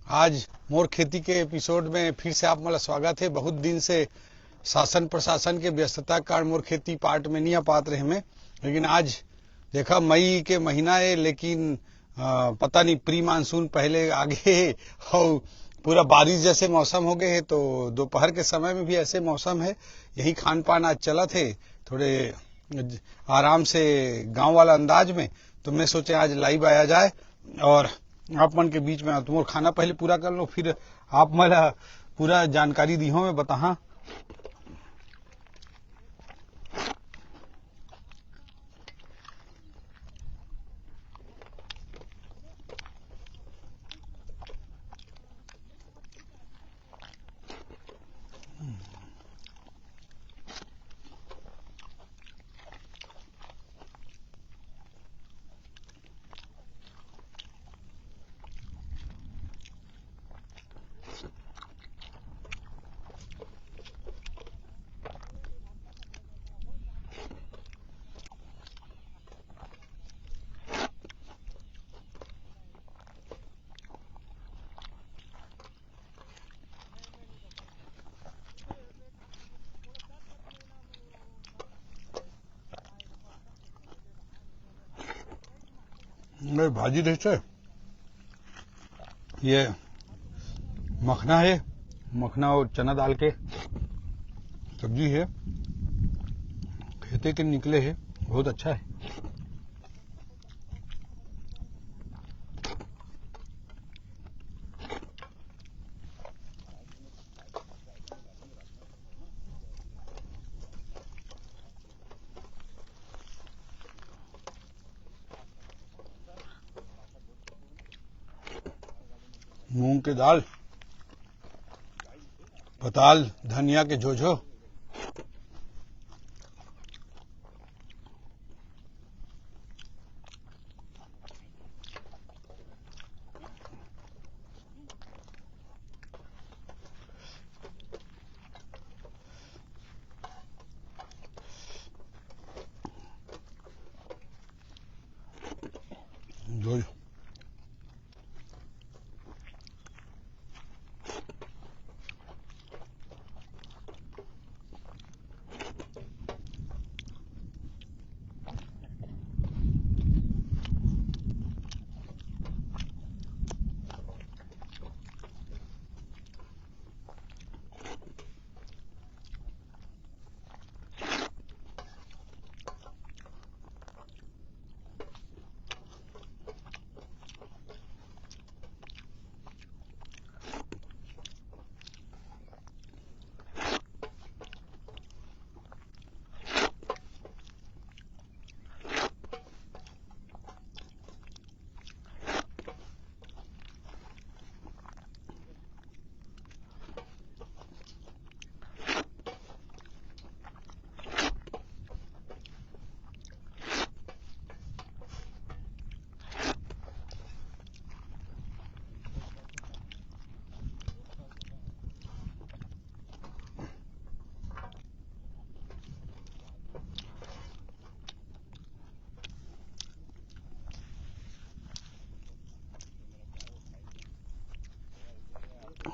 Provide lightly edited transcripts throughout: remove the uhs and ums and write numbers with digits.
आज मोर खेती के एपिसोड में फिर से आप मला स्वागत है। बहुत दिन से शासन प्रशासन के व्यस्तता के कारण मोर खेती पार्ट में नहीं आ पात रहे में, लेकिन आज देखा मई के महीना है, लेकिन पता नहीं प्री मानसून पहले आगे है और पूरा बारिश जैसे मौसम हो गए है। तो दोपहर के समय में भी ऐसे मौसम है, यही खान पान आज चला थे थोड़े आराम से गांव वाला अंदाज में। तो मैं सोचे आज लाइव आया जाए और आप मन के बीच में तुम खाना पहले पूरा कर लो, फिर आप मला पूरा जानकारी दी हो मैं बता। मेरी भाजी देखते ये मखना है, मखना और चना दाल के सब्जी है, खेते के निकले है, बहुत अच्छा है। मूंग की दाल, पताल, धनिया के झोझो, झोझो।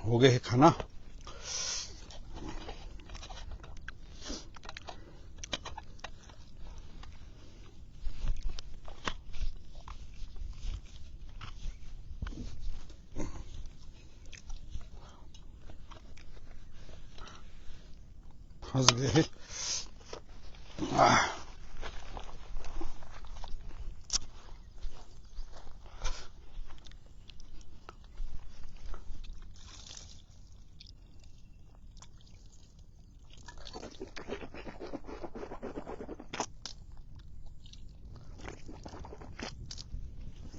हो गए है खाना। फंस गए है।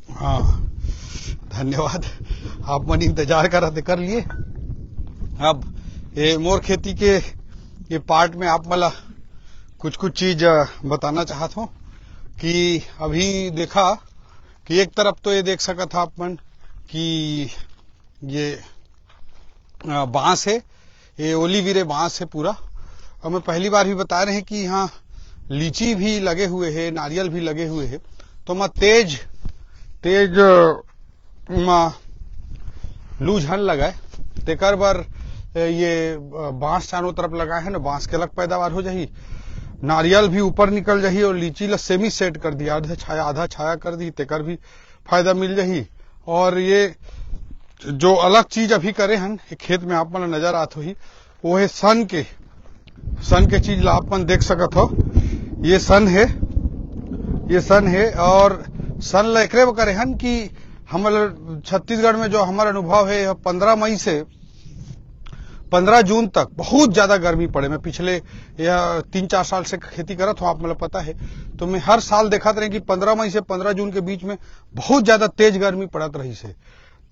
हाँ, धन्यवाद। आप मन इंतजार कर लिए। अब ये मोर खेती के ये पार्ट में आप मला कुछ चीज बताना चाहता हूँ कि अभी देखा कि एक तरफ तो ये देख सका था आप मन कि ये बांस है, ये ओलिवीरे बांस है पूरा। और मैं पहली बार भी बता रहे हैं कि यहाँ लीची भी लगे हुए हैं, नारियल भी लगे हुए हैं। तो मैं तेज लू झन लगाए तेकर बर ये बांस चारों तरफ लगाए है ना, बांस के अलग पैदावार हो जाही, नारियल भी ऊपर निकल जाही और लीची ला सेमी सेट कर दी, आधा छाया कर दी, तेकर भी फायदा मिल जाही। और ये जो अलग चीज अभी करे हन खेत में आप मन नजर आत होही वो है सन के चीज ला आप मन देख सकत हो। ये सन है और सन ला एकरे करे हन कि हमारे छत्तीसगढ़ में जो हमारा अनुभव है 15 मई से 15 जून तक बहुत ज्यादा गर्मी पड़े। मैं पिछले 3-4 साल से खेती करत हूं, आप मुझे पता है, तो मैं हर साल देखत रहे कि 15 मई से 15 जून के बीच में बहुत ज्यादा तेज गर्मी पड़त रही से।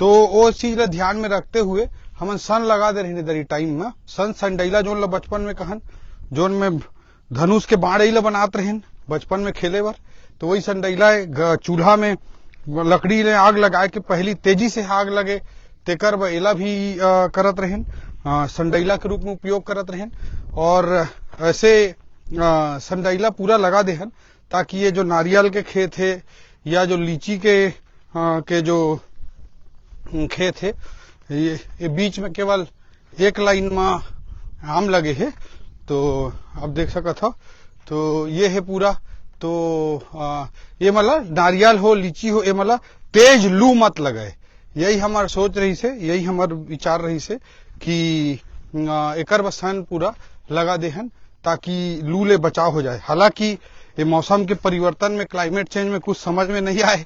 तो वो चीज ला ध्यान में रखते हुए हमन सन लगा दे रहे दरी टाइम में। संडैला जोन ला बचपन में कहन, जोन में धनुष के बाण ला बनात रहे बचपन में खेले बर, तो वही संडैला चूल्हा में लकड़ी ले आग लगाए के पहली तेजी से आग लगे तेकर एला भी करत रहें, संडैला के रूप में उपयोग करत रहें। और ऐसे संडैला पूरा लगा देहन ताकि ये जो नारियल के खेत है या जो लीची के जो खेत है ये बीच में केवल एक लाइन में आम लगे है। तो आप देख सकत हो, तो ये है पूरा। तो ये मतलब नारियल हो लीची हो, ये मतलब तेज लू मत लगाए, यही हमार सोच रही से, यही हमार विचार रही से कि एकर बसन पूरा लगा देहन ताकि लू ले बचाव हो जाए। हालांकि ये मौसम के परिवर्तन में, क्लाइमेट चेंज में कुछ समझ में नहीं आए।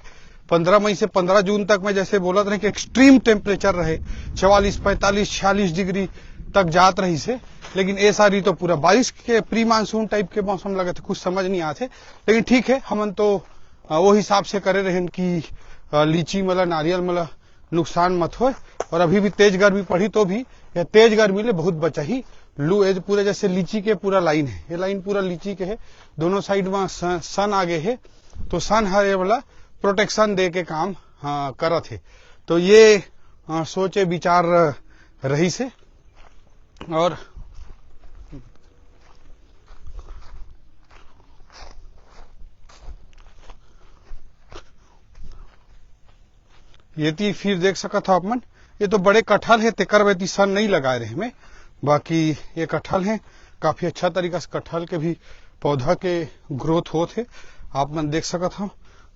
15 मई से 15 जून तक में जैसे बोलत रहे कि एक्सट्रीम टेम्परेचर रहे 44, 45, 46 डिग्री तक जात रही से, लेकिन ऐसा रही तो पूरा बारिश के प्री मानसून टाइप के मौसम लगे थे, कुछ समझ नहीं आते। लेकिन ठीक है, हमन तो वो हिसाब से करे रहे कि लीची मतलब नारियल मतलब नुकसान मत हो। और अभी भी तेज गर्मी पड़ी तो भी यह तेज गर्मी ले बहुत बचा ही लू। एज पूरे जैसे लीची के पूरा लाइन है, ये लाइन पूरा लीची के है, दोनों साइड में सन आगे है, तो सन हर वाला प्रोटेक्शन दे के काम करत है। तो ये सोचे विचार रही से। और ये फिर देख सकत हो आप मन, ये तो बड़े कटहल है, तेकर वेती सन नहीं लगाए रहे में, बाकी ये कटहल है, काफी अच्छा तरीका से कटहल के भी पौधा के ग्रोथ होते, आप मन देख सकत हो।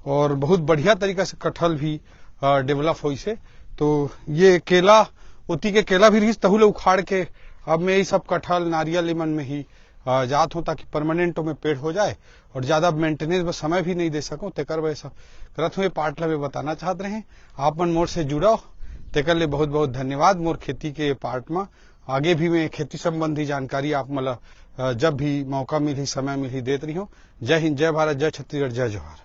और बहुत बढ़िया तरीका से कटहल भी डेवलप हो से। तो ये केला, उती के केला भी रही तहुले उखाड़ के अब मैं यही सब कटहल नारियल लेमन में ही जात हूं ताकि परमानेंट में पेड़ हो जाए और ज्यादा मेंटेनेंस में समय भी नहीं दे सकूं। तेकर वजह करत हुए पार्ट ला बताना चाहते रहे, आप मन मोर से जुड़ाओ, तेकर ले बहुत बहुत धन्यवाद। मोर खेती के पार्ट में आगे भी मैं खेती संबंधी जानकारी आप मला जब भी मौका मिली, समय मिली देत रही हूँ। जय हिंद, जय भारत, जय छत्तीसगढ़, जय जोहार।